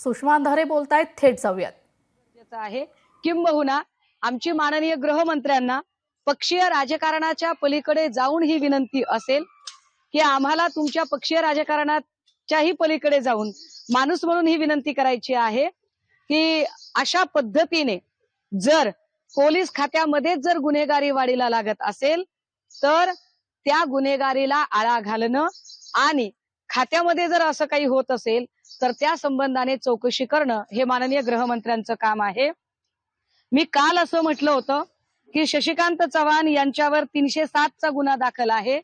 सुषमा अंधारे बोलतायत, थेट जाऊयात. आहे किंबहुना आमची माननीय गृहमंत्र्यांना पक्षीय राजकारणाच्या पलीकडे जाऊन ही विनंती असेल की आम्हाला तुमच्या पक्षीय राजकारणाच्याही पलीकडे जाऊन माणूस म्हणून ही विनंती करायची आहे की अशा पद्धतीने जर पोलीस खात्यामध्ये जर गुन्हेगारी वाढीला लागत असेल तर त्या गुन्हेगारीला आळा घालणं आणि खात्यामध्ये जर असं काही होत असेल तर त्या संबंधाने चौकशी करणं हे माननीय गृहमंत्र्यांचं काम आहे. मी काल असं म्हटलं होतं की शशिकांत चव्हाण यांच्यावर 307 चा गुन्हा दाखल आहे.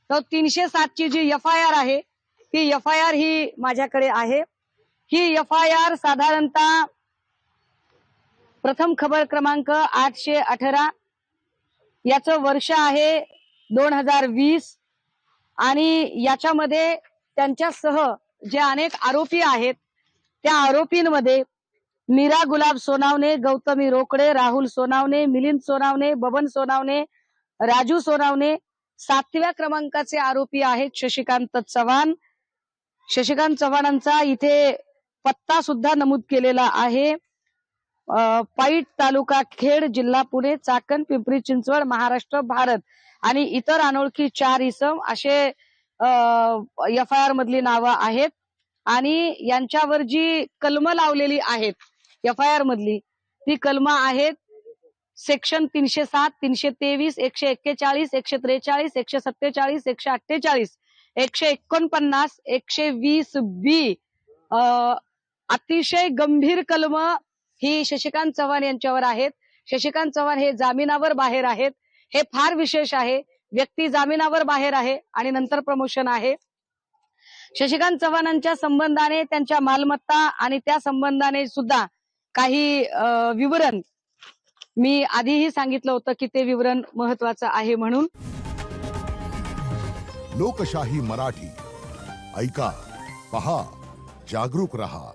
तर 307 ची जी FIR आहे ती FIR ही माझ्याकडे आहे. ही FIR साधारणतः प्रथम खबर क्रमांक 818 याचं वर्ष आहे 2020 आणि याच्यामध्ये त्यांच्यासह जे अनेक आरोपी आहेत त्या आरोपींमध्ये मीरा गुलाब सोनावणे, गौतमी रोकडे, राहुल सोनावणे, मिलिंद सोनावणे, बबन सोनावणे, राजू सोनावणे, 7व्या क्रमांकाचे आरोपी आहेत शशिकांत चव्हाण. शशिकांत चव्हाणांचा इथे पत्ता सुद्धा नमूद केलेला आहे. पैठ तालुका खेड, जिल्हा पुणे, चाकण, पिंपरी चिंचवड, महाराष्ट्र, भारत आणि इतर अनोळखी 4 इसम असे FIR मधली नावं आहेत. आणि यांच्यावर जी कलम लावलेली आहेत FIR मधली ती कलम आहेत सेक्शन 307, 323, 141, 143, 147, 148, 149, 120B अतिशय गंभीर कलम ही शशिकांत चव्हाण यांच्यावर आहेत. शशिकांत चव्हाण हे जामिनावर बाहेर आहेत. हे फार विशेष आहे. व्यक्ती जामिनावर बाहेर आहे आणि नंतर प्रमोशन आहे. शशिकांत चव्हाणांच्या संबंधाने त्यांच्या मालमत्ता आणि त्या संबंधाने सुद्धा काही विवरण मी आधीही सांगितलं होतं की ते विवरण महत्वाचं आहे म्हणून. लोकशाही मराठी ऐका, पहा, जागरूक रहा.